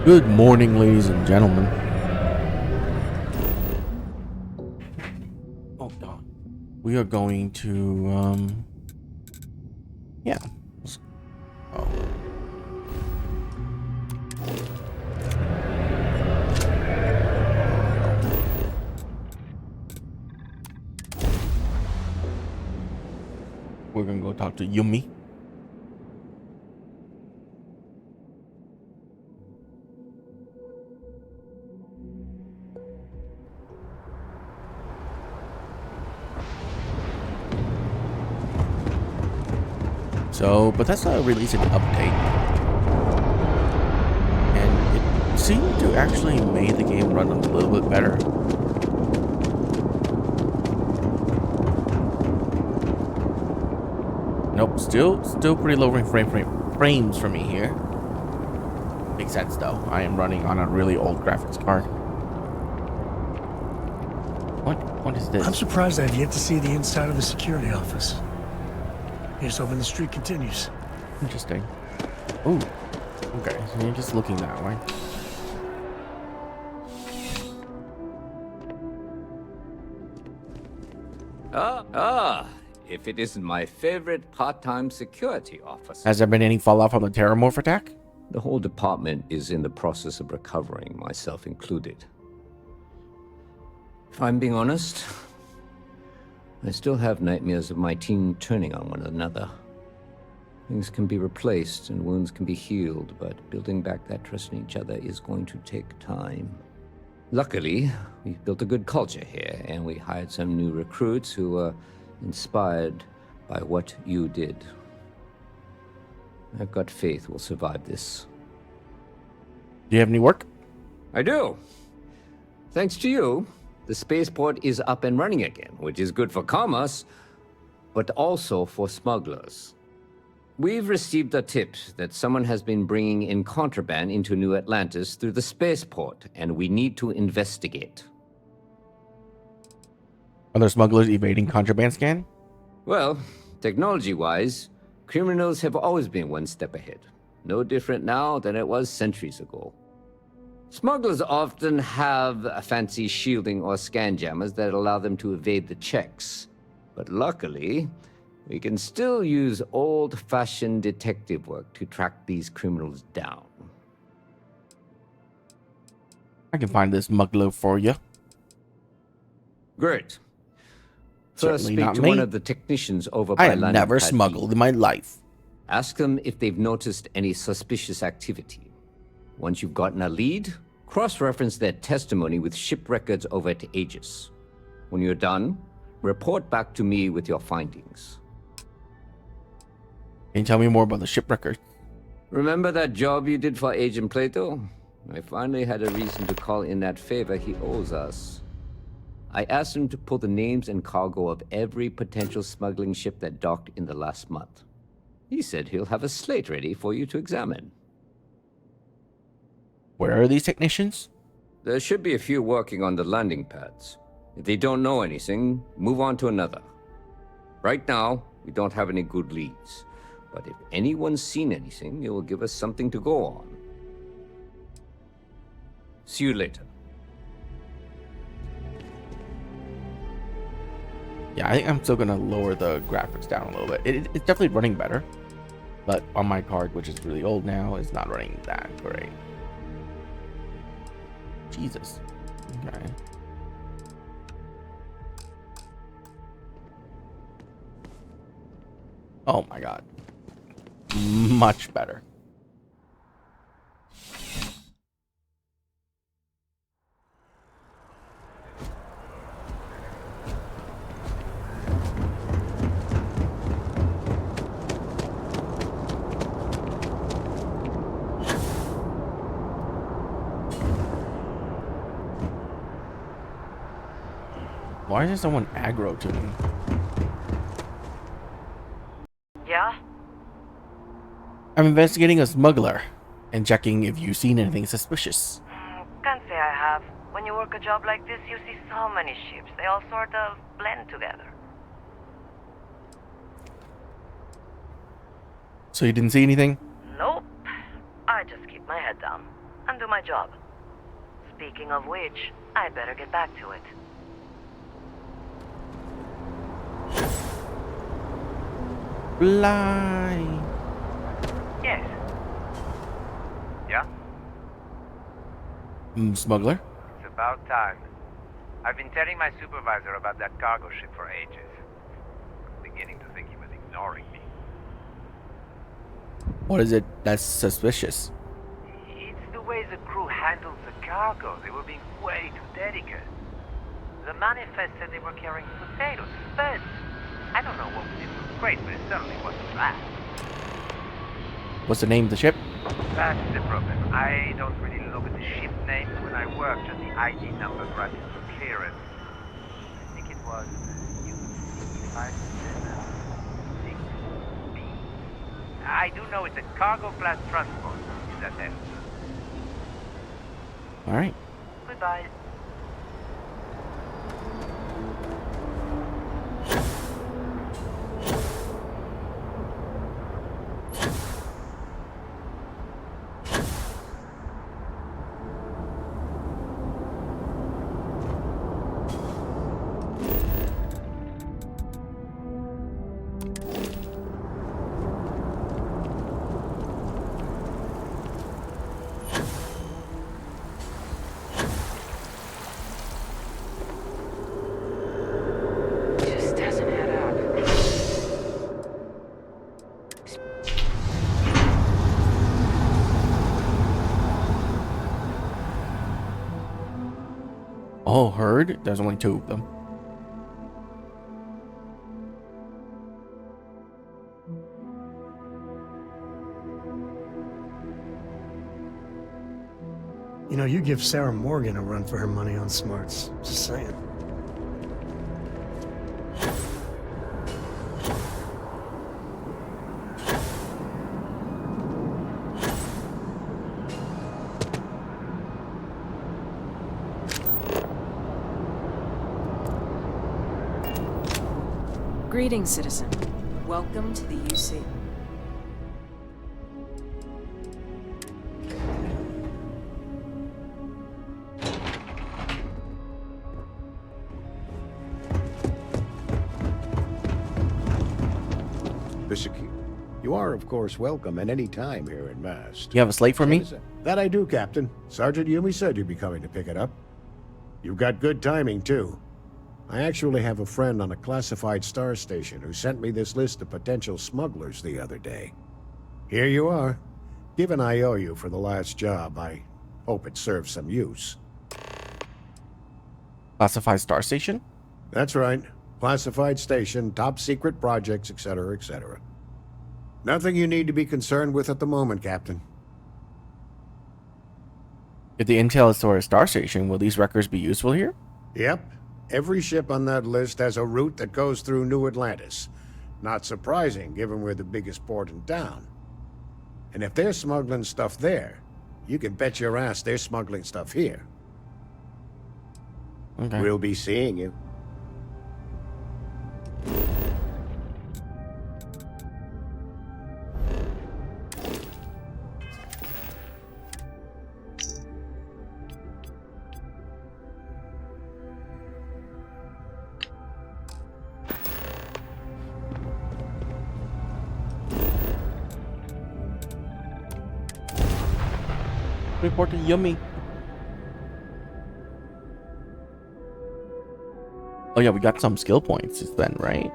Good morning, ladies and gentlemen. Oh God, we are going to yeah. Oh. We're gonna go talk to Yumi. So Bethesda released an update, and it seemed to actually make the game run a little bit better. Nope, still pretty low frames for me here. Makes sense though. I am running on a really old graphics card. What is this? I'm surprised I've yet to see the inside of the security office. Here's hoping the streak continues. Interesting. Oh, okay. So you're just looking that way. If it isn't my favorite part-time security officer. Has there been any fallout from the Terramorph attack? The whole department is in the process of recovering, myself included. If I'm being honest, I still have nightmares of my team turning on one another. Things can be replaced and wounds can be healed, but building back that trust in each other is going to take time. Luckily, we've built a good culture here, and we hired some new recruits who were inspired by what you did. I've got faith we'll survive this. Do you have any work? I do. Thanks to you, the spaceport is up and running again, which is good for commerce, but also for smugglers. We've received a tip that someone has been bringing in contraband into New Atlantis through the spaceport, and we need to investigate. Are there smugglers evading contraband scan? Well, technology-wise, criminals have always been one step ahead. No different now than it was centuries ago. Smugglers often have a fancy shielding or scan jammers that allow them to evade the checks. But luckily, we can still use old-fashioned detective work to track these criminals down. I can find this smuggler for you. Great. First, Certainly speak not to me. one of the technicians over I by have landing never pad smuggled B. in my life. Ask them if they've noticed any suspicious activity. Once you've gotten a lead, cross-reference their testimony with ship records over at Aegis. When you're done, report back to me with your findings. Can you tell me more about the ship record? Remember that job you did for Agent Plato? I finally had a reason to call in that favor he owes us. I asked him to pull the names and cargo of every potential smuggling ship that docked in the last month. He said he'll have a slate ready for you to examine. Where are these technicians? There should be a few working on the landing pads. If they don't know anything, move on to another. Right now, we don't have any good leads. But if anyone's seen anything, it will give us something to go on. See you later. Yeah, I think I'm still gonna lower the graphics down a little bit. It's definitely running better, but on my card, which is really old now, it's not running that great. Jesus. Okay. Oh my God. Much better. Why is there someone aggro to me? Yeah? I'm investigating a smuggler and checking if you've seen anything suspicious. Can't say I have. When you work a job like this, you see so many ships. They all sort of blend together. So you didn't see anything? Nope. I just keep my head down. And do my job. Speaking of which, I'd better get back to it. Fly. Yes. Yeah? Smuggler? It's about time. I've been telling my supervisor about that cargo ship for ages. I'm beginning to think he was ignoring me. What is it that's suspicious? It's the way the crew handled the cargo. They were being way too delicate. The manifest said they were carrying potatoes, spuds. I don't know what was in the crate, but it certainly wasn't that. What's the name of the ship? That's the problem. I don't really look at the ship names when I work, just the ID number granted for clearance. I think it was UC-576B. I do know it's a cargo class transport. Is that it? All right. Goodbye. Just doesn't add up. Oh, heard? There's only 2 of them. You know, you give Sarah Morgan a run for her money on smarts. Just saying. Greetings, citizen. Welcome to the UC. You are, of course, welcome at any time here in Mast. You have a slate for me? That I do, Captain. Sergeant Yumi said you'd be coming to pick it up. You've got good timing, too. I actually have a friend on a classified star station who sent me this list of potential smugglers the other day. Here you are. Given I owe you for the last job, I hope it serves some use. Classified star station? That's right. Classified station, top secret projects, etc., etc. Nothing you need to be concerned with at the moment, Captain. If the intel is to a star station, will these records be useful here? Yep. Every ship on that list has a route that goes through New Atlantis. Not surprising, given we're the biggest port in town. And if they're smuggling stuff there, you can bet your ass they're smuggling stuff here. Okay. We'll be seeing you. Report to Yummy. Oh yeah, we got some skill points then, right?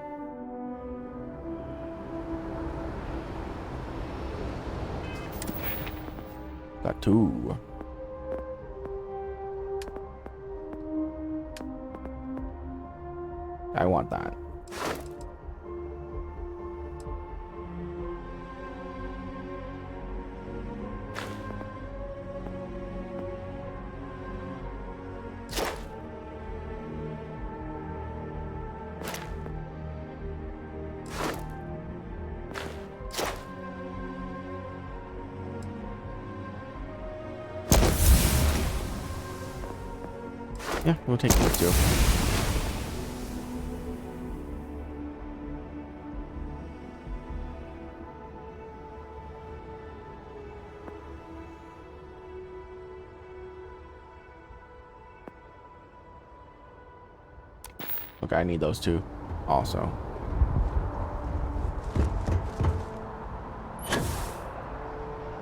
Got 2. I want that. Yeah, we'll take those 2. Okay, I need those two also.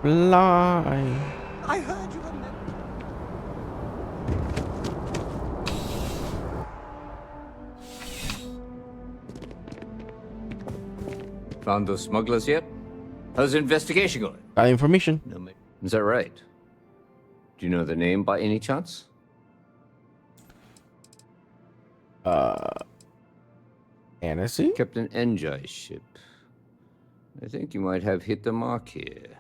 Fly. I heard you were meant. Found those smugglers yet? How's the investigation going? Got information. No, mate. Is that right? Do you know the name by any chance? Annecy? Captain Enjoy's ship. I think you might have hit the mark here.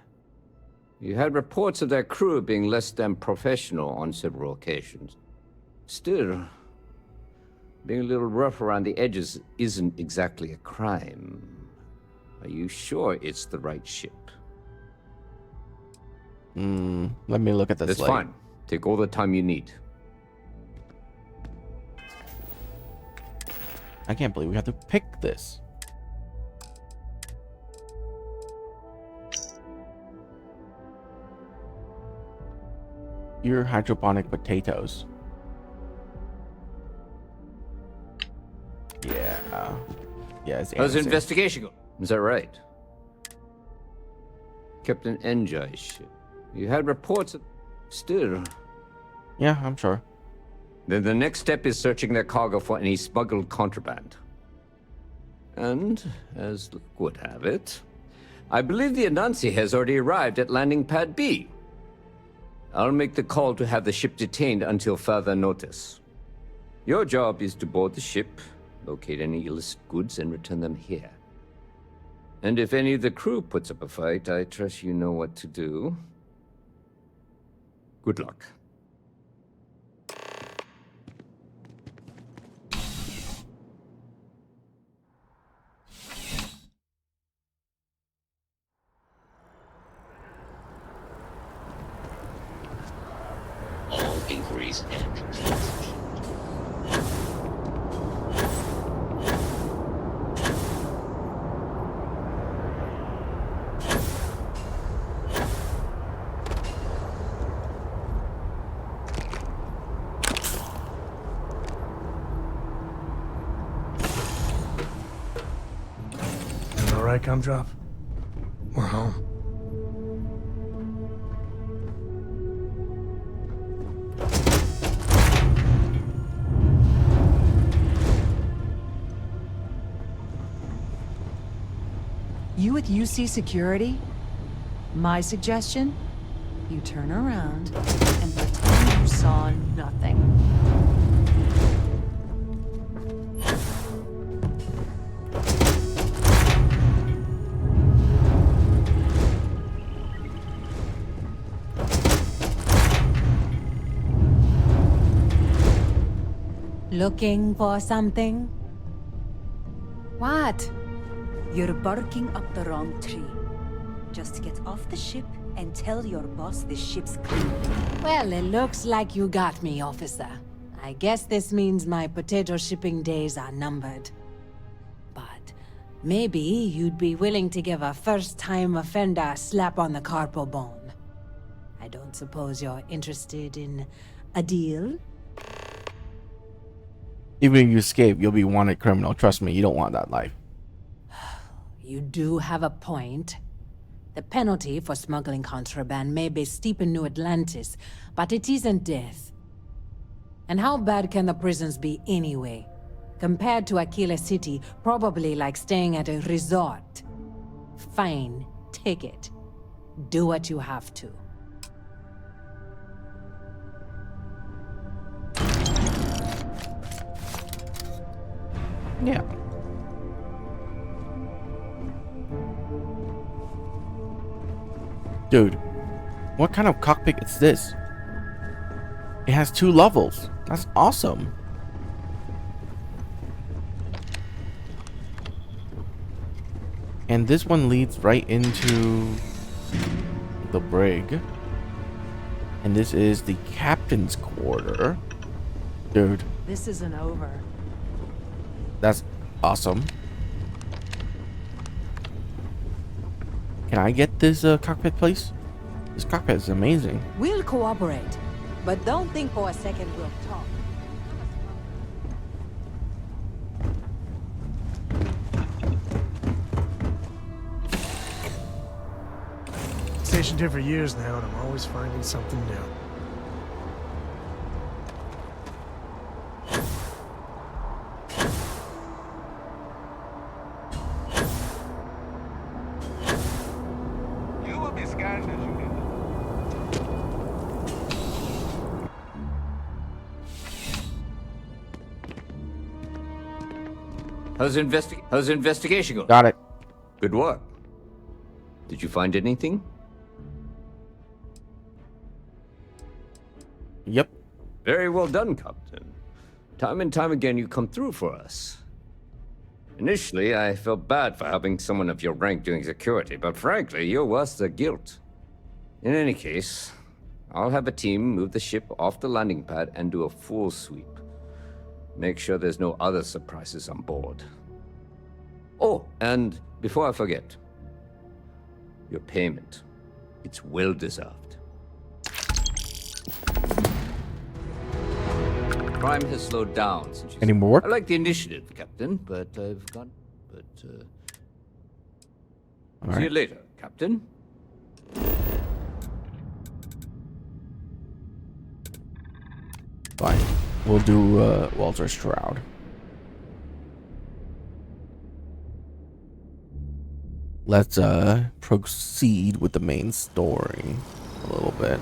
You had reports of their crew being less than professional on several occasions. Still, being a little rough around the edges isn't exactly a crime. Are you sure it's the right ship? Let me look at this. That's later. fine. Take all the time you need. I can't believe we have to pick this. Your hydroponic potatoes. Yeah. Yeah, it's How's the Annecy. investigation going? Is that right? Captain Enjoy's ship. You had reports of... Still. Yeah, I'm sure. Then the next step is searching their cargo for any smuggled contraband. And, as luck would have it, I believe the Anansi has already arrived at landing pad B. I'll make the call to have the ship detained until further notice. Your job is to board the ship, locate any illicit goods, and return them here. And if any of the crew puts up a fight, I trust you know what to do. Good luck. All inquiries and complaints. You all right, Gumdrop? We're home. You with UC Security? My suggestion? You turn around and pretend you saw nothing. Looking for something? What? You're barking up the wrong tree. Just get off the ship and tell your boss this ship's clean. Well, it looks like you got me, officer. I guess this means my potato shipping days are numbered. But maybe you'd be willing to give a first-time offender a slap on the carpal bone. I don't suppose you're interested in a deal? Even if you escape, you'll be wanted criminal. Trust me, you don't want that life. You do have a point. The penalty for smuggling contraband may be steep in New Atlantis, but it isn't death. And how bad can the prisons be anyway? Compared to Aquila City, probably like staying at a resort. Fine, take it. Do what you have to. Yeah. Dude, what kind of cockpit is this? It has 2 levels. That's awesome. And this one leads right into the brig. And this is the captain's quarter. Dude, This isn't over. that's awesome. Can I get this cockpit, please? This cockpit is amazing. We'll cooperate, but don't think for a second we'll talk. stationed here for years now, and I'm always finding something new. You will be scanned as you need. How's the investigation going? Got it. Good work. Did you find anything? Yep. Very well done, Captain. Time and time again, you come through for us. Initially, I felt bad for having someone of your rank doing security, but frankly, you're worth the guilt. In any case, I'll have a team move the ship off the landing pad and do a full sweep. Make sure there's no other surprises on board. Oh, and before I forget, your payment. It's well deserved. Crime has slowed down since you... Any more work? I like the initiative, Captain, but I've got... All See right. you later, Captain. Fine. We'll do Walter Stroud. Let's proceed with the main story a little bit.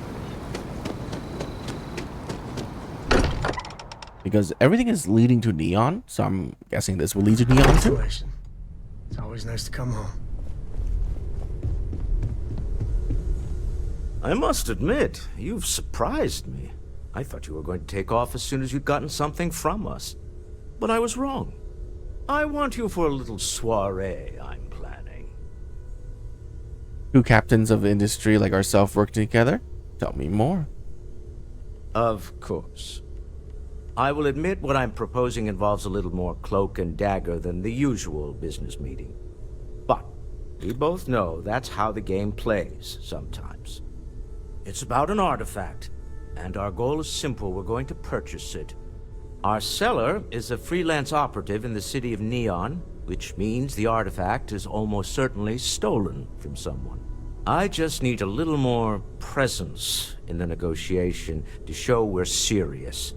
Because everything is leading to Neon, so I'm guessing this will lead to Neon too. Isolation. It's always nice to come home. I must admit, you've surprised me. I thought you were going to take off as soon as you'd gotten something from us. But I was wrong. I want you for a little soiree I'm planning. Two captains of industry like ourselves working together? Tell me more. Of course. I will admit what I'm proposing involves a little more cloak and dagger than the usual business meeting. But we both know that's how the game plays sometimes. It's about an artifact, and our goal is simple. We're going to purchase it. Our seller is a freelance operative in the city of Neon, which means the artifact is almost certainly stolen from someone. I just need a little more presence in the negotiation to show we're serious.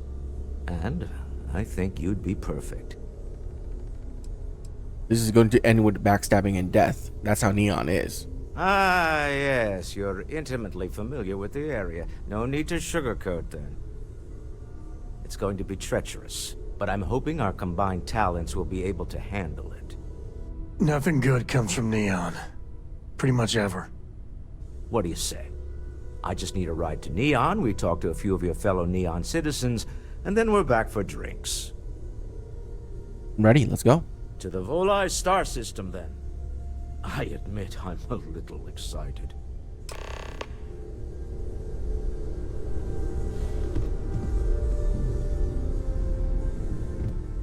And I think you'd be perfect. This is going to end with backstabbing and death. That's how Neon is. Ah, yes, you're intimately familiar with the area. No need to sugarcoat then. It's going to be treacherous, but I'm hoping our combined talents will be able to handle it. Nothing good comes from Neon. Pretty much ever. What do you say? I just need a ride to Neon, we talk to a few of your fellow Neon citizens, and then we're back for drinks. Ready, let's go. To the Volai star system, then. I admit I'm a little excited.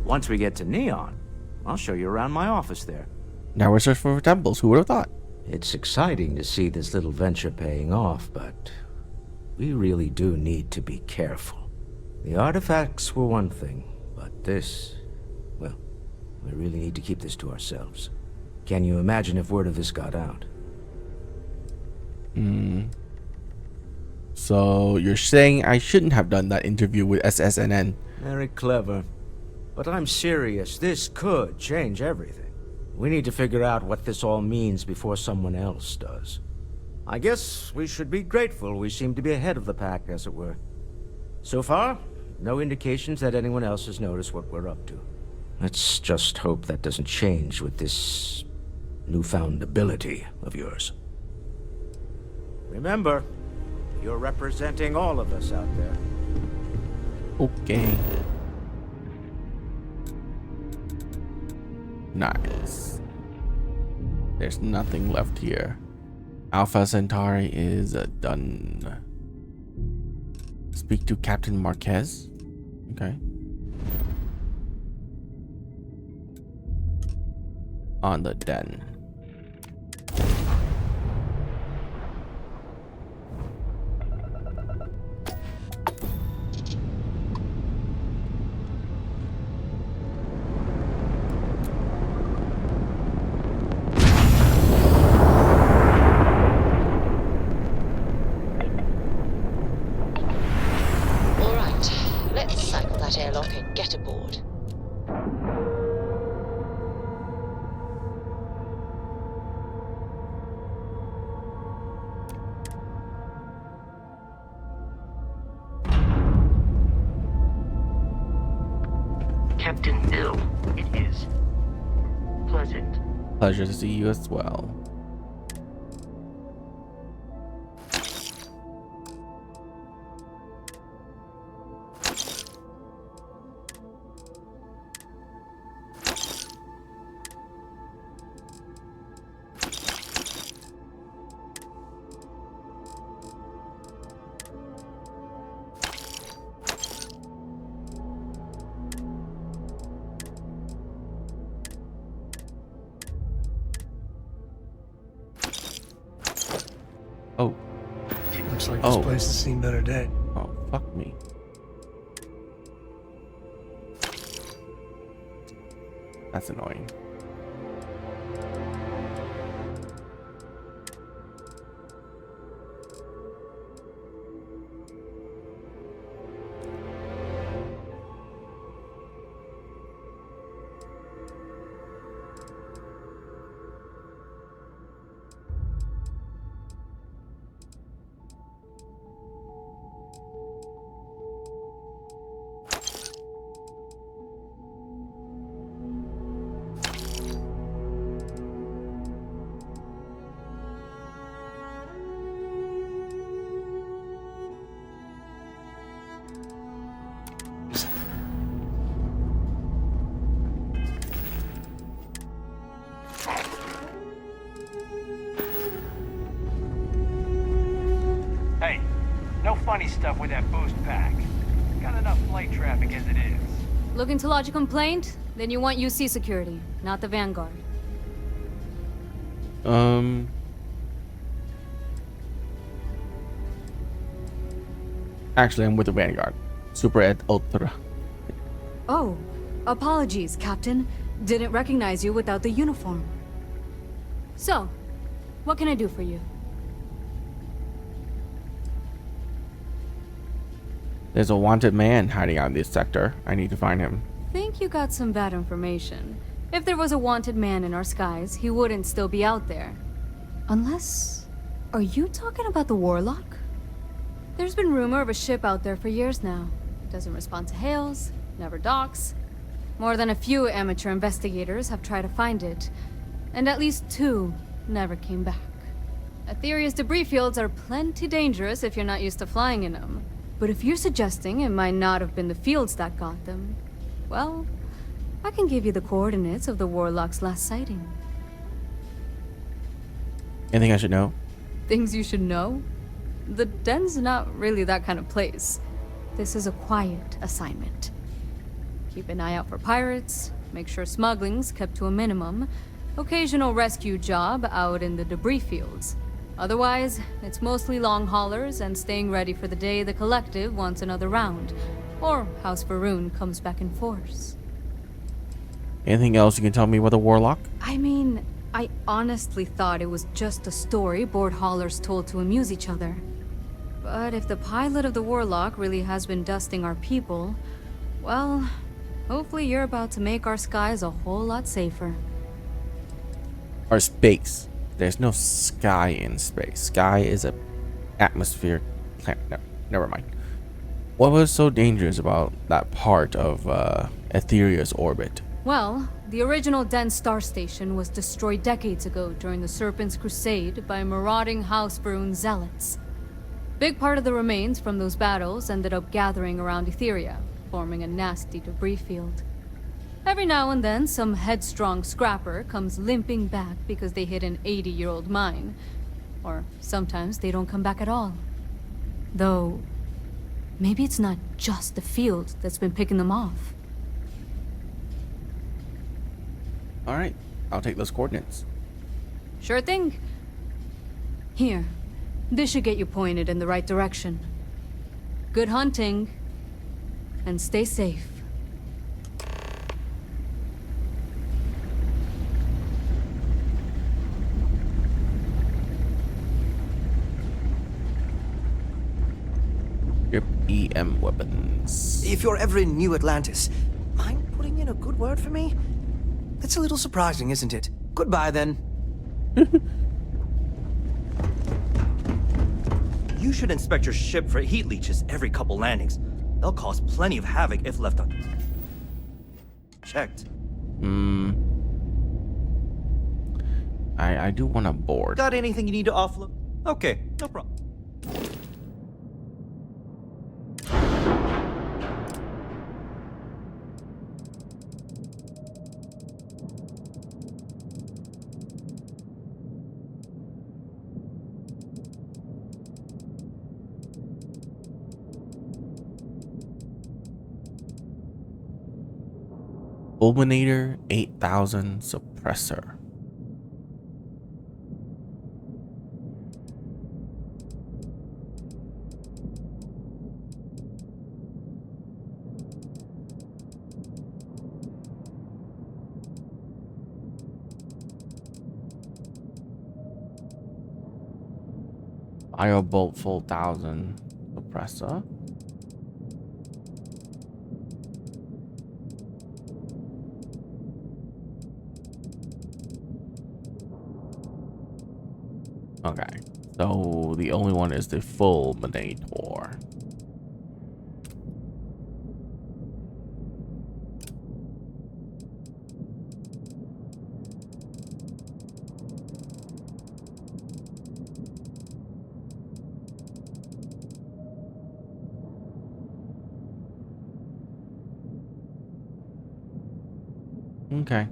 Once we get to Neon, I'll show you around my office there. Now we're searching for temples. Who would have thought? It's exciting to see this little venture paying off, but we really do need to be careful. The artifacts were one thing, but this, well, we really need to keep this to ourselves. Can you imagine if word of this got out? So you're saying I shouldn't have done that interview with SSNN? Very clever. But I'm serious. This could change everything. We need to figure out what this all means before someone else does. I guess we should be grateful we seem to be ahead of the pack, as it were. So far, no indications that anyone else has noticed what we're up to. Let's just hope that doesn't change with this newfound ability of yours. Remember, you're representing all of us out there. Okay. Nice. There's nothing left here. Alpha Centauri is done. Speak to Captain Marquez. Okay. On the den. Pleasure to see you as well. Oh. Looks like this place has seen better days. Oh, fuck me. That's annoying. Hey, no funny stuff with that boost pack. Got enough flight traffic as it is. Looking to lodge a complaint? Then you want UC security, not the Vanguard. Actually, I'm with the Vanguard. Super et ultra. Oh, apologies, Captain. Didn't recognize you without the uniform. So, what can I do for you? There's a wanted man hiding out in this sector. I need to find him. Think you got some bad information. If there was a wanted man in our skies, he wouldn't still be out there. Unless... Are you talking about the Warlock? There's been rumor of a ship out there for years now. Doesn't respond to hails, never docks. More than a few amateur investigators have tried to find it, and at least 2 never came back. Aetheria's debris fields are plenty dangerous if you're not used to flying in them. But if you're suggesting it might not have been the fields that got them, well, I can give you the coordinates of the Warlock's last sighting. Anything I should know? Things you should know? The den's not really that kind of place. This is a quiet assignment. Keep an eye out for pirates, make sure smuggling's kept to a minimum, occasional rescue job out in the debris fields. Otherwise, it's mostly long haulers and staying ready for the day the Collective wants another round, or House Faroon comes back in force. Anything else you can tell me about the Warlock? I mean, I honestly thought it was just a story bored haulers told to amuse each other. But if the pilot of the Warlock really has been dusting our people, well, hopefully you're about to make our skies a whole lot safer. Or space. There's no sky in space. Sky is a atmosphere planet. No, never mind. What was so dangerous about that part of Aetheria's orbit? Well, the original Den Star Station was destroyed decades ago during the Serpent's Crusade by marauding House Faroon zealots. Big part of the remains from those battles ended up gathering around Aetheria, forming a nasty debris field. Every now and then, some headstrong scrapper comes limping back because they hit an 80-year-old mine. Or sometimes they don't come back at all. Though, maybe it's not just the field that's been picking them off. Alright, I'll take those coordinates. Sure thing. Here, this should get you pointed in the right direction. Good hunting, and stay safe. Grip EM weapons. If you're ever in New Atlantis, mind putting in a good word for me? That's a little surprising, isn't it? Goodbye, then. You should inspect your ship for heat leeches every couple landings. They'll cause plenty of havoc if left unchecked. I do want a board. Got anything you need to offload? Okay, no problem. Fulminator 8000 suppressor. Firebolt full 1000 suppressor. Okay, so the only one is the Fulminator. Okay.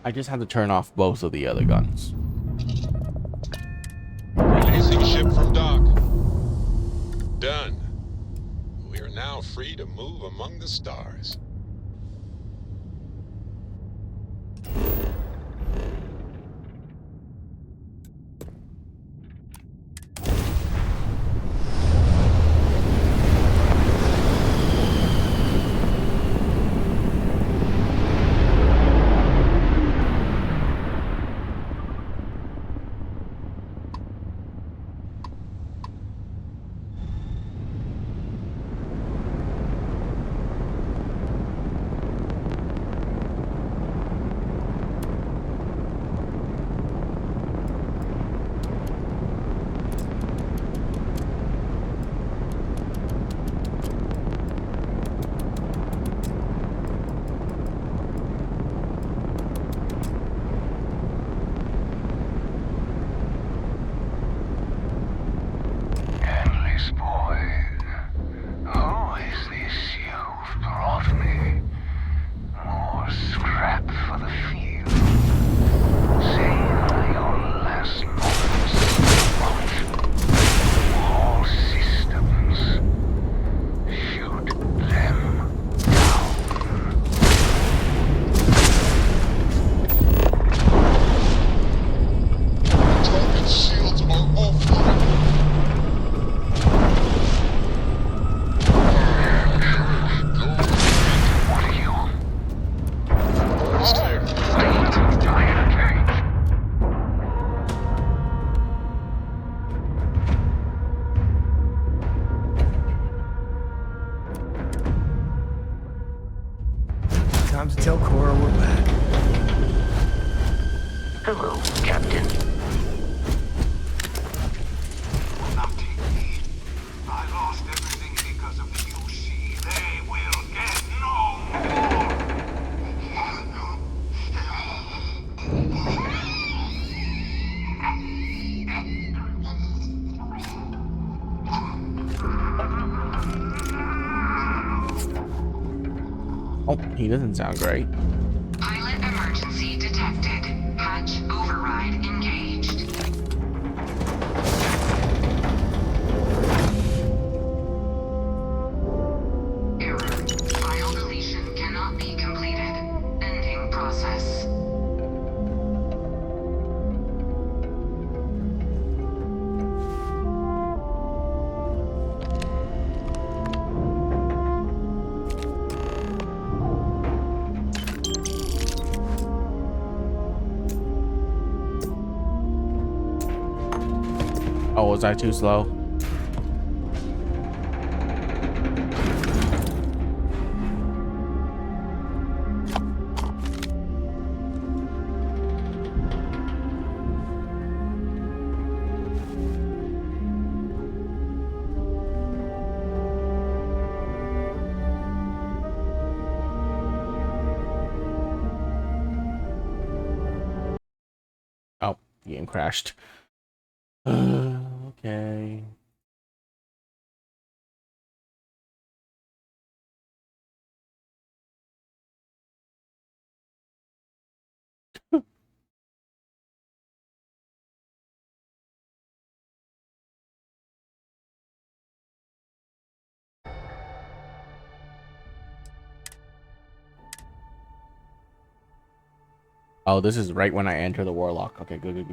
I just had to turn off both of the other guns. Releasing ship from dock. Done. We are now free to move among the stars. Time to tell Cora we're back. Hello, Captain. Not take me. I lost everything because of the UC. They will get no Oh, he doesn't sound great. Pilot emergency detected. Hatch override engaged. Error. File deletion cannot be completed. Ending process. Oh, was I too slow? game crashed. Okay. Oh, this is right when I enter the warlock. Okay, good.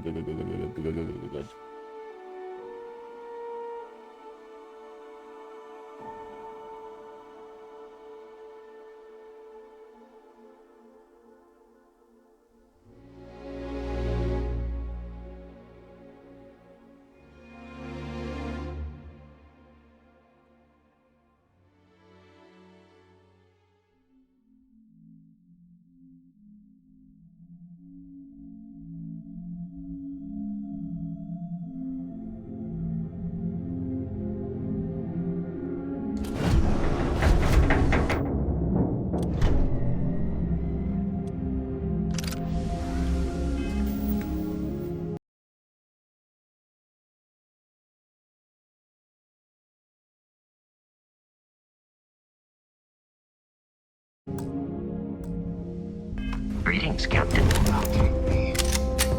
Greetings, Captain. Now take me.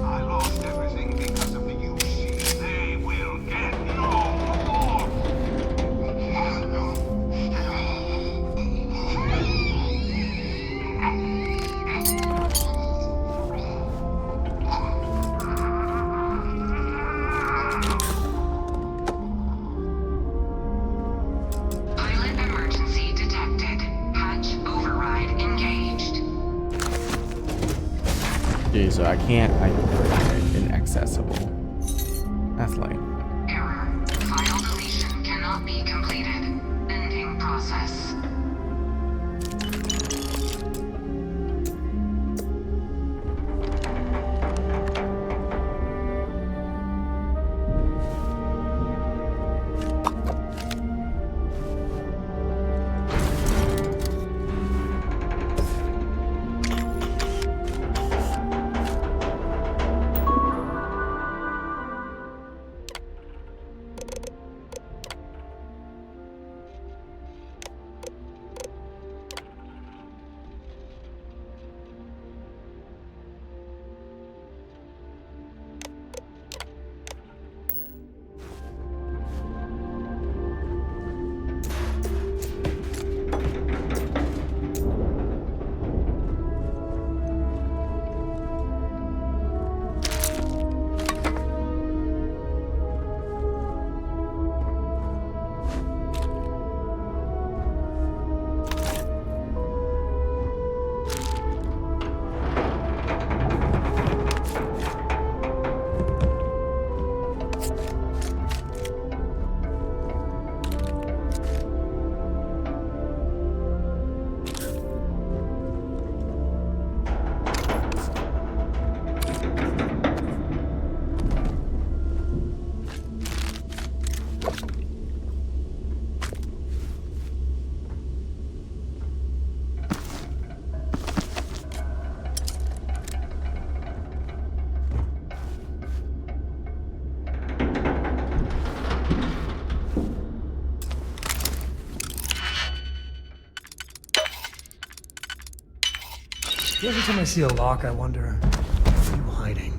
I lost everything because of the UC. They will get no more. Pilot emergency detected. Hatch override engaged. Okay, so I inaccessible. That's lame. Error. File deletion cannot be completed. Ending process. Every time I see a lock, I wonder, what are you hiding?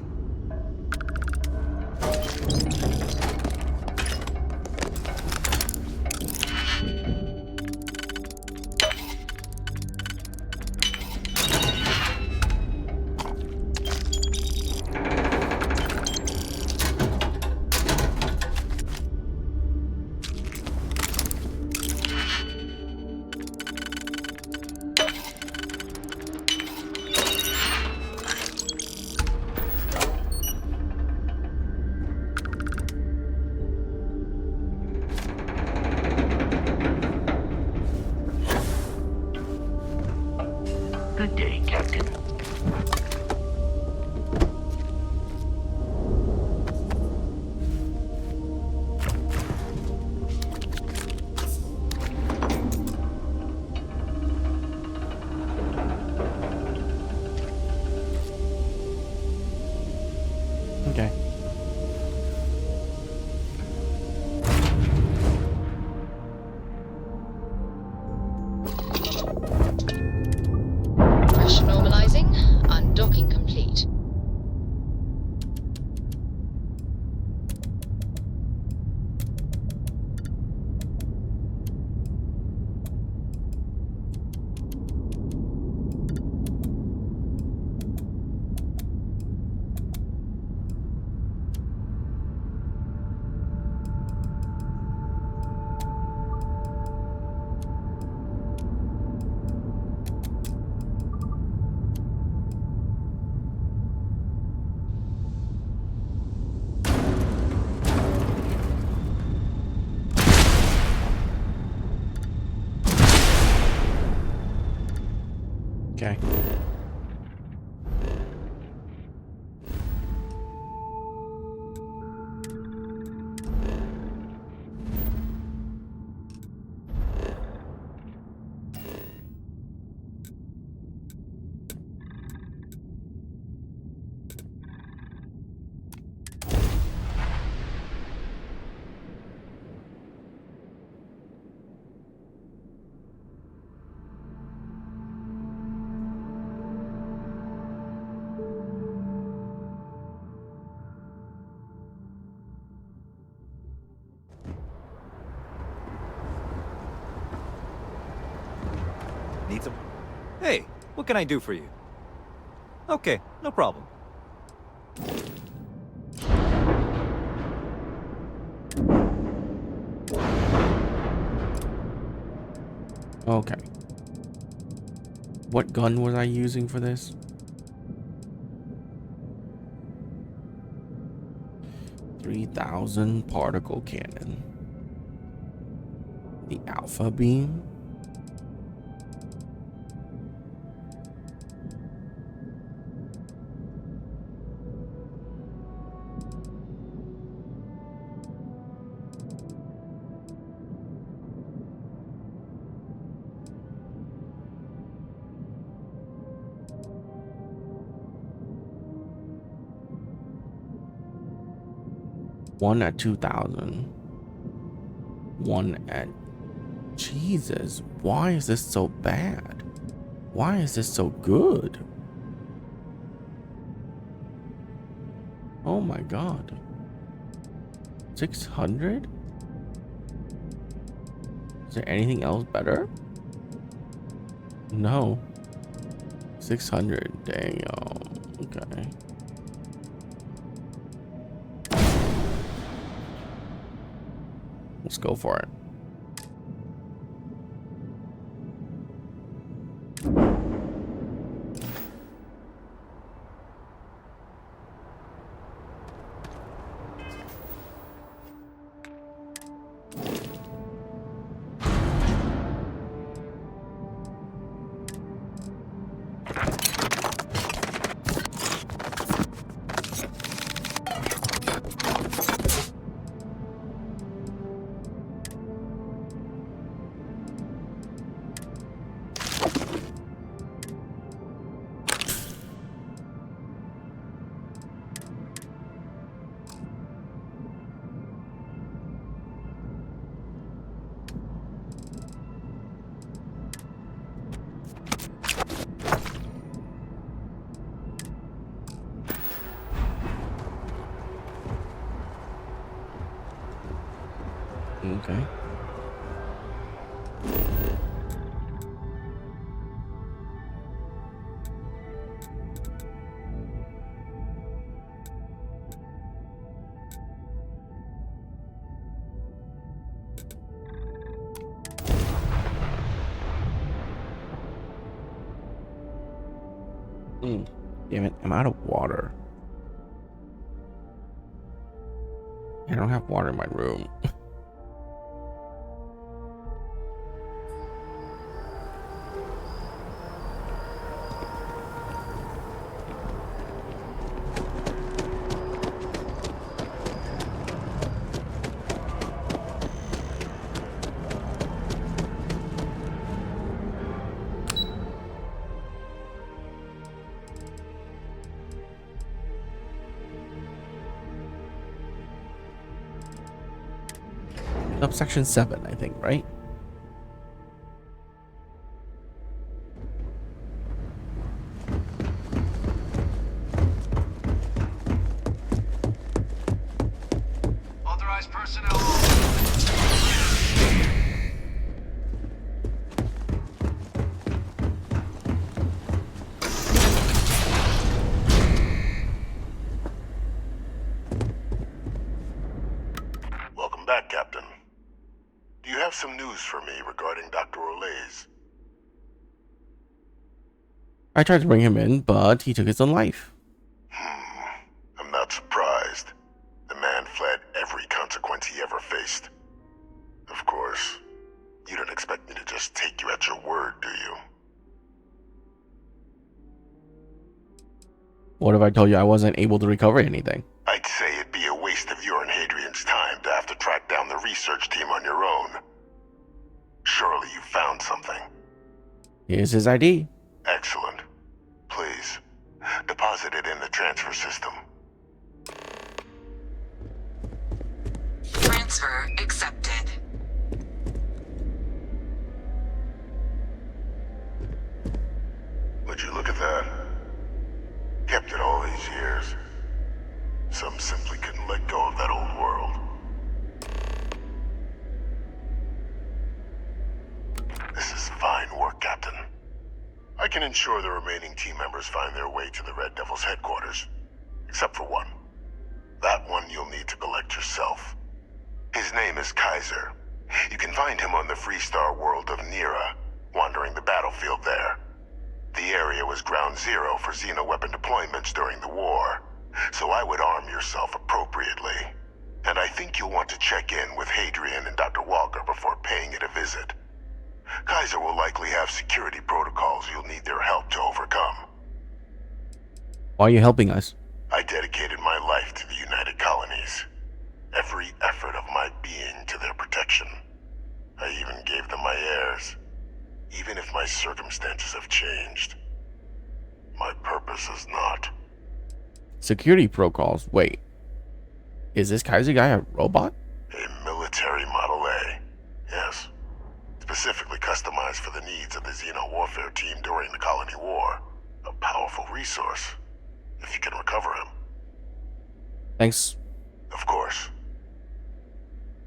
Good day, Captain. Okay. Need some... Hey, what can I do for you? Okay, no problem. Okay. What gun was I using for this? .3000 particle cannon. The alpha beam. One at 2000. One at... Jesus, why is this so bad? Why is this so good? Oh my god. 600? Is there anything else better? No. 600. Dang, okay. Let's go for it. Okay. Damn it, I'm out of water. I don't have water in my room. Subsection 7, I think, right? Authorized personnel. Welcome back, Captain. Do you have some news for me regarding Dr. Olays? I tried to bring him in, but he took his own life. I'm not surprised. The man fled every consequence he ever faced. Of course, you don't expect me to just take you at your word, do you? What if I told you I wasn't able to recover anything? I'd say it'd be a waste of your and Hadrian's time to have to track down the research team on your own. Surely you found something. Here's his ID. Excellent. Please, deposit it in the transfer system. Transfer accepted. Would you look at that? Kept it all these years. Some simply couldn't let go of that old world. This is fine work, Captain. I can ensure the remaining team members find their way to the Red Devil's headquarters. Except for one. That one you'll need to collect yourself. His name is Kaiser. You can find him on the Freestar world of Nira, wandering the battlefield there. The area was ground zero for xeno-weapon deployments during the war, so I would arm yourself appropriately. And I think you'll want to check in with Hadrian and Dr. Walker before paying it a visit. Kaiser will likely have security protocols you'll need their help to overcome. Why are you helping us? I dedicated my life to the United Colonies. Every effort of my being to their protection. I even gave them my heirs. Even if my circumstances have changed, my purpose has not. Security protocols. Wait. Is this Kaiser guy a robot? A military Model A. Yes. Specifically customized for the needs of the Xeno warfare team during the Colony War. A powerful resource, if you can recover him. Thanks. Of course.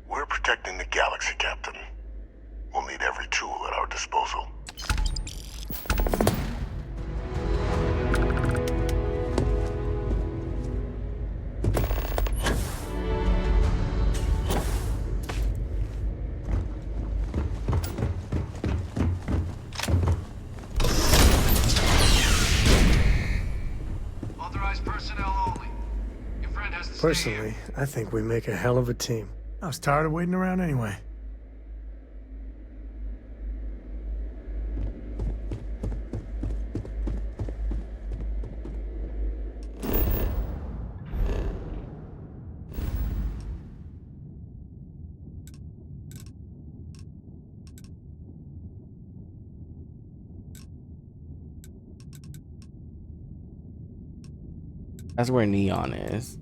We're protecting the galaxy, Captain. We'll need every tool at our disposal. Authorized personnel only. Your friend has to stay Personally, I think we make a hell of a team. I was tired of waiting around anyway. That's where Neon is.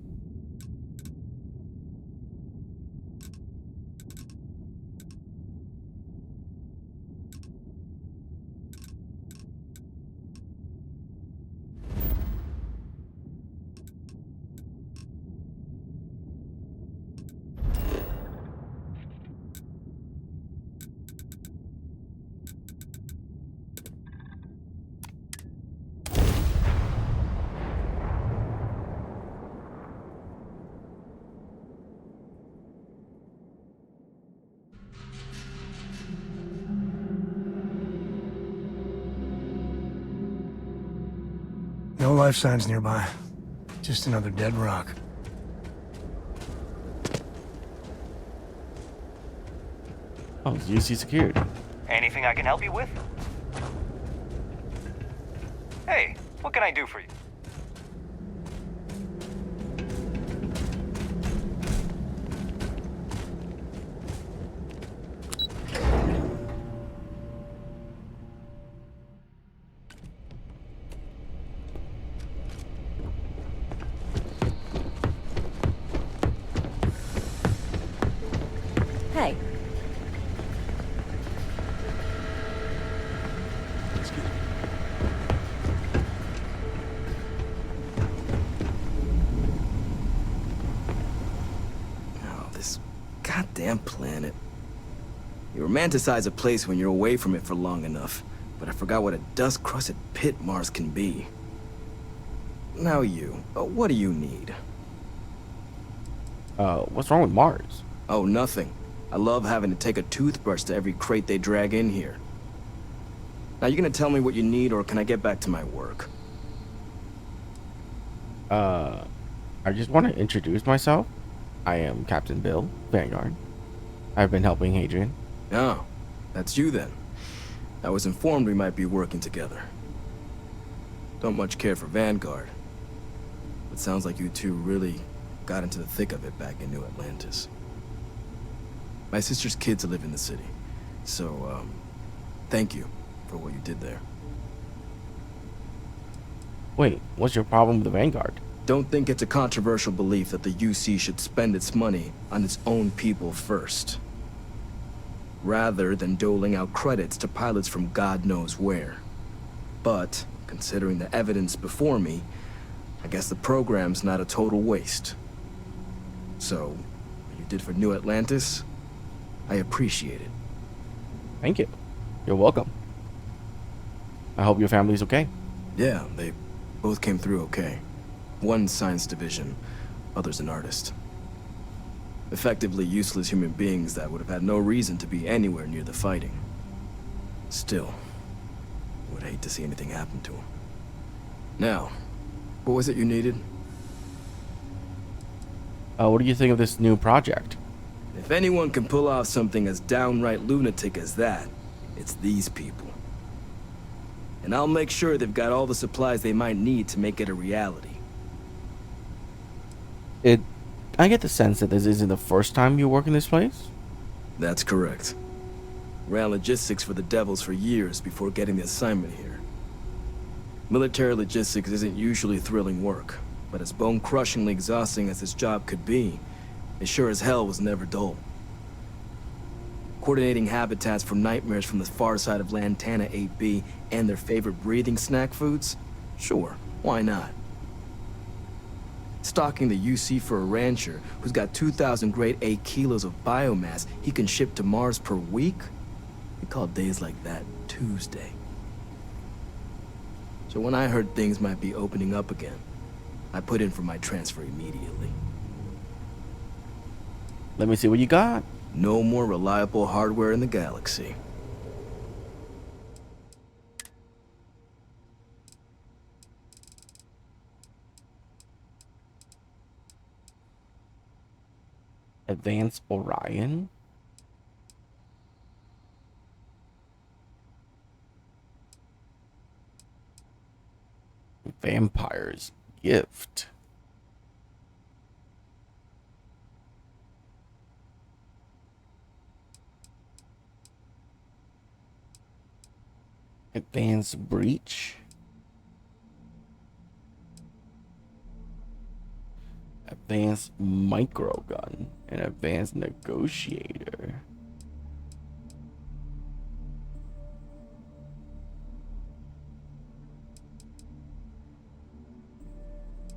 No life signs nearby. Just another dead rock. Oh, UC secured. Anything I can help you with? Hey, what can I do for you? Hey. Oh, this goddamn planet. You romanticize a place when you're away from it for long enough, but I forgot what a dust-crusted pit Mars can be. Now what do you need? What's wrong with Mars? Oh, nothing. I love having to take a toothbrush to every crate they drag in here. Now, you gonna tell me what you need, or can I get back to my work? I just want to introduce myself. I am Captain Bill, Vanguard. I've been helping Hadrian. Oh, that's you then. I was informed we might be working together. Don't much care for Vanguard. sounds like you two really got into the thick of it back in New Atlantis. My sister's kids live in the city, so, thank you for what you did there. Wait, what's your problem with the Vanguard? Don't think it's a controversial belief that the UC should spend its money on its own people first, rather than doling out credits to pilots from God knows where. But, considering the evidence before me, I guess the program's not a total waste. So, what you did for New Atlantis, I appreciate it. Thank you. You're welcome. I hope your family's okay. Yeah, they both came through okay. One science division, other's an artist. Effectively useless human beings that would have had no reason to be anywhere near the fighting. Still, would hate to see anything happen to them. Now, what was it you needed? What do you think of this new project? If anyone can pull off something as downright lunatic as that, it's these people. And I'll make sure they've got all the supplies they might need to make it a reality. I get the sense that this isn't the first time you work in this place? That's correct. Ran logistics for the Devils for years before getting the assignment here. Military logistics isn't usually thrilling work, but as bone-crushingly exhausting as this job could be, it sure as hell was never dull. Coordinating habitats for nightmares from the far side of Lantana 8B and their favorite breathing snack foods? Sure, why not? Stocking the UC for a rancher who's got 2,000 grade A kilos of biomass he can ship to Mars per week? We call days like that Tuesday. So when I heard things might be opening up again, I put in for my transfer immediately. Let me see what you got. No more reliable hardware in the galaxy. Advanced Orion? Vampire's Gift. Advanced Breach. Advanced Microgun and Advanced Negotiator.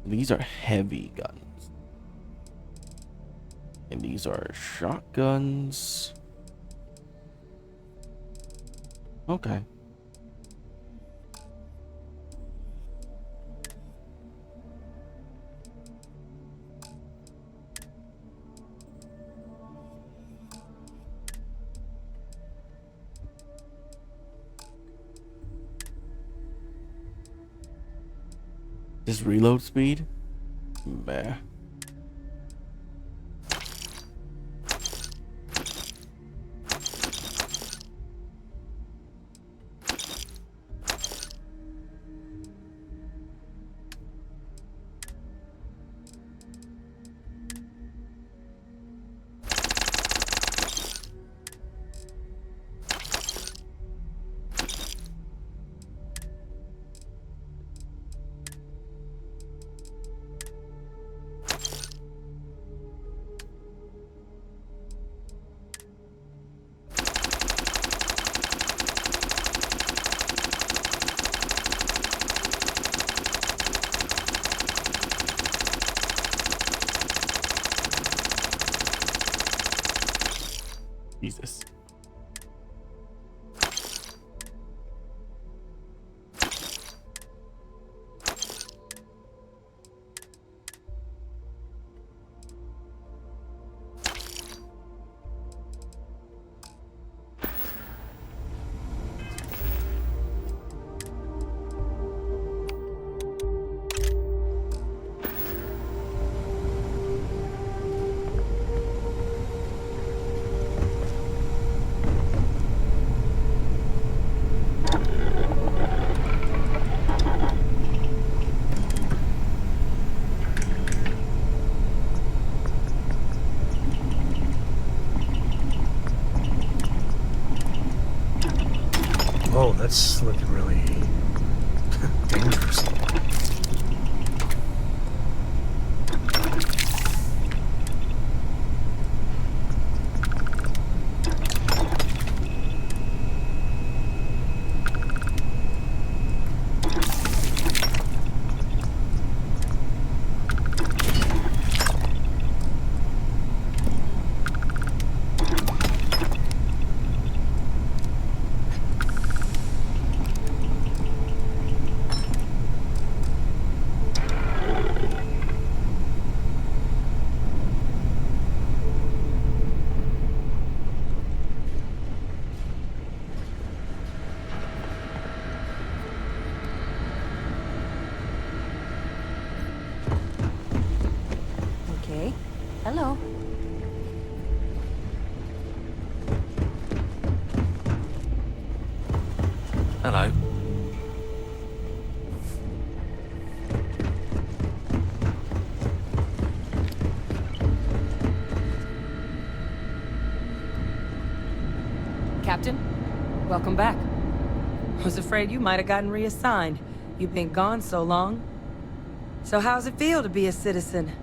These are heavy guns. And these are shotguns. Okay. This reload speed? Meh. Jesus. that's looking really dangerous. Okay. Hello. Hello. Captain, welcome back. Was afraid you might have gotten reassigned. You've been gone so long. So how's it feel to be a citizen?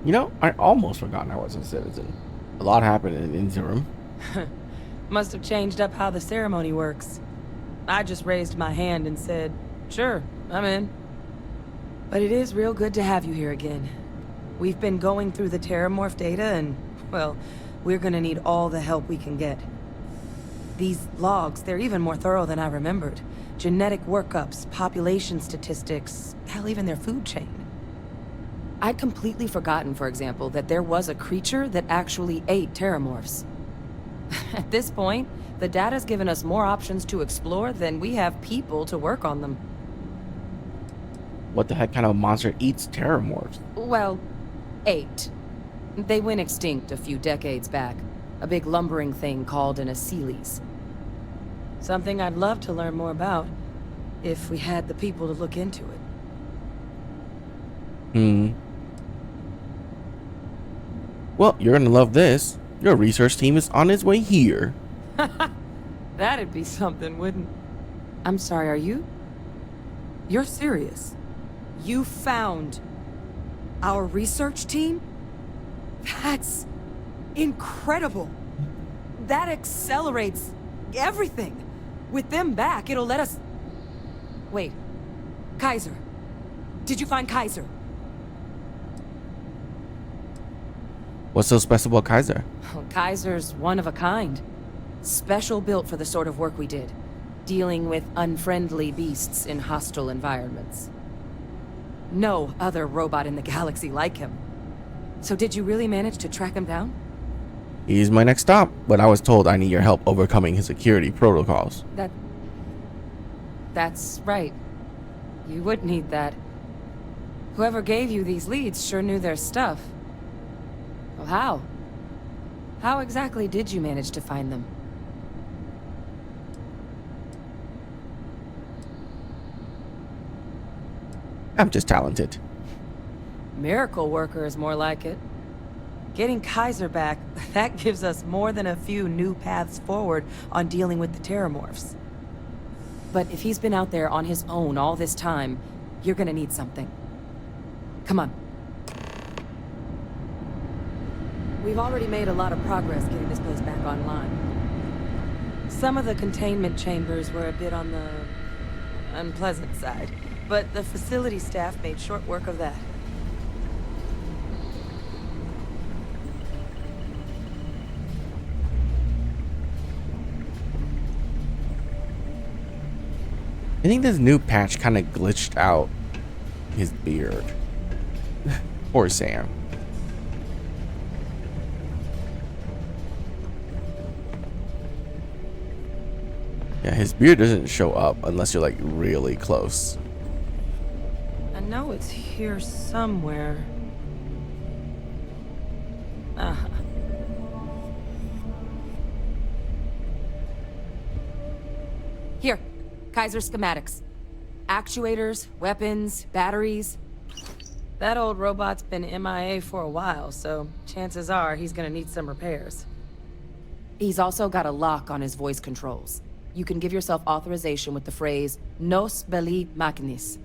You know, I almost forgotten I was a citizen. A lot happened in the interim. Must have changed up how the ceremony works. I just raised my hand and said, sure, I'm in. But it is real good to have you here again. We've been going through the Terramorph data and, well, we're gonna need all the help we can get. These logs, they're even more thorough than I remembered. Genetic workups, population statistics, hell, even their food chain. I'd completely forgotten, for example, that there was a creature that actually ate Terramorphs. At this point, the data's given us more options to explore than we have people to work on them. What the heck kind of monster eats Terramorphs? Well, ate. They went extinct a few decades back. A big lumbering thing called an Aceles. Something I'd love to learn more about, if we had the people to look into it. Well, you're gonna love this. Your research team is on its way here. That'd be something, wouldn't... I'm sorry, are you? You're serious? You found our research team? That's incredible. That accelerates everything. With them back, it'll let us... Wait. Kaiser. Did you find Kaiser? What's so special about Kaiser? Well, Kaiser's one of a kind. Special built for the sort of work we did. Dealing with unfriendly beasts in hostile environments. No other robot in the galaxy like him. So did you really manage to track him down? He's my next stop, but I was told I need your help overcoming his security protocols. That's right. You would need that. Whoever gave you these leads sure knew their stuff. Well, how? How exactly did you manage to find them? I'm just talented. Miracle worker is more like it. Getting Kaiser back, that gives us more than a few new paths forward on dealing with the Terramorphs. But if he's been out there on his own all this time, you're gonna need something. Come on. We've already made a lot of progress getting this place back online. Some of the containment chambers were a bit on the unpleasant side, but the facility staff made short work of that. I think this new patch kind of glitched out his beard. Poor Sam. Yeah, his beard doesn't show up unless you're like really close. I know it's here somewhere. Uh-huh. Here, Kaiser schematics. Actuators, weapons, batteries. That old robot's been MIA for a while, so chances are he's gonna need some repairs. He's also got a lock on his voice controls. You can give yourself authorization with the phrase, Nos belli machinis.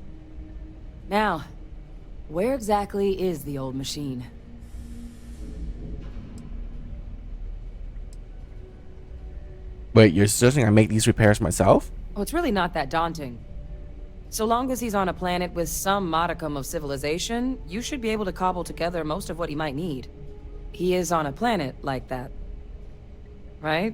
Now, where exactly is the old machine? Wait, you're suggesting I make these repairs myself? Oh, it's really not that daunting. So long as he's on a planet with some modicum of civilization, you should be able to cobble together most of what he might need. He is on a planet like that. Right?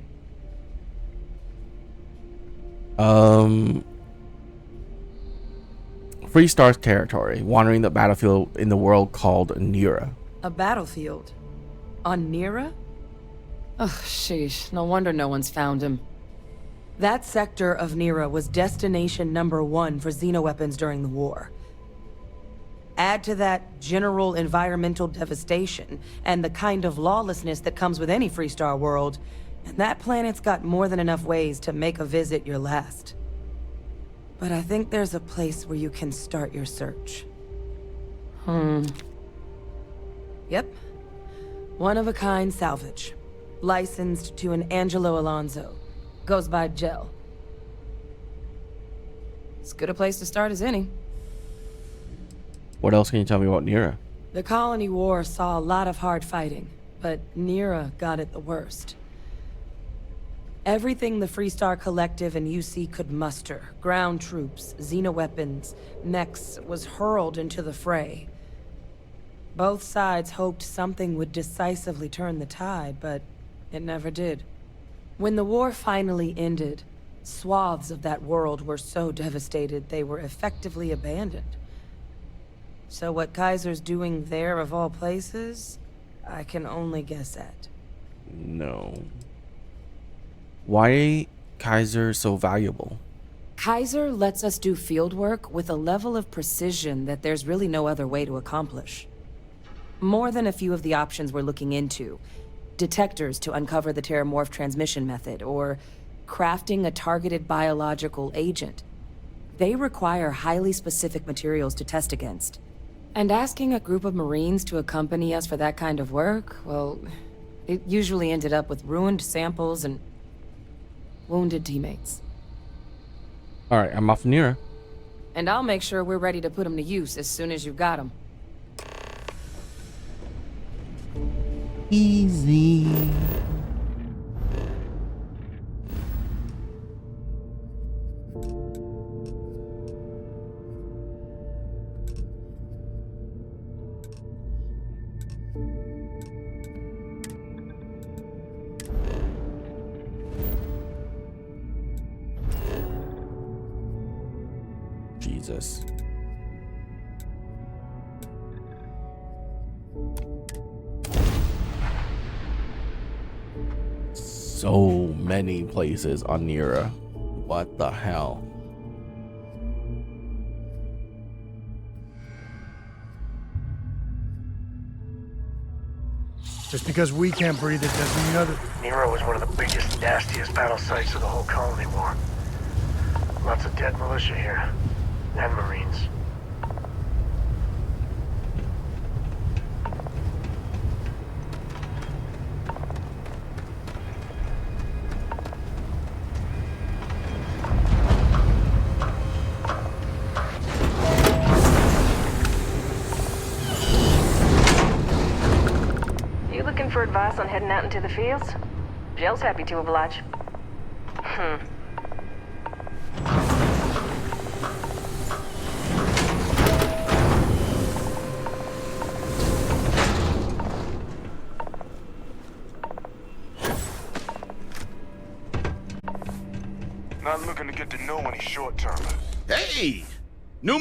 Free Star's territory, wandering the battlefield in the world called Nira. A battlefield? On Nira? Ugh, sheesh. No wonder no one's found him. That sector of Nira was destination #1 for xenoweapons during the war. Add to that general environmental devastation and the kind of lawlessness that comes with any Free Star world, and that planet's got more than enough ways to make a visit your last. But I think there's a place where you can start your search. Yep. One-of-a-kind salvage. Licensed to an Angelo Alonso. Goes by Gel. As good a place to start as any. What else can you tell me about Nira? The Colony War saw a lot of hard fighting, but Nira got it the worst. Everything the Free Star Collective and UC could muster, ground troops, xenoweapons, mechs, was hurled into the fray. Both sides hoped something would decisively turn the tide, but it never did. When the war finally ended, swaths of that world were so devastated they were effectively abandoned. So what Kaiser's doing there of all places, I can only guess at. No. Why Kaiser so valuable? Kaiser lets us do field work with a level of precision that there's really no other way to accomplish. More than a few of the options we're looking into. Detectors to uncover the Terramorph transmission method, or crafting a targeted biological agent. They require highly specific materials to test against. And asking a group of Marines to accompany us for that kind of work, well, it usually ended up with ruined samples and wounded teammates. Alright, I'm off Nira. And I'll make sure we're ready to put them to use as soon as you've got them. Easy. Jesus. So many places on Nira. What the hell? Just because we can't breathe it doesn't mean other... Nero was one of the biggest, nastiest battle sites of the whole colony war. Lots of dead militia here. And Marines. You looking for advice on heading out into the fields? Jill's happy to oblige. Not looking to get to know any short-termers. Hey! New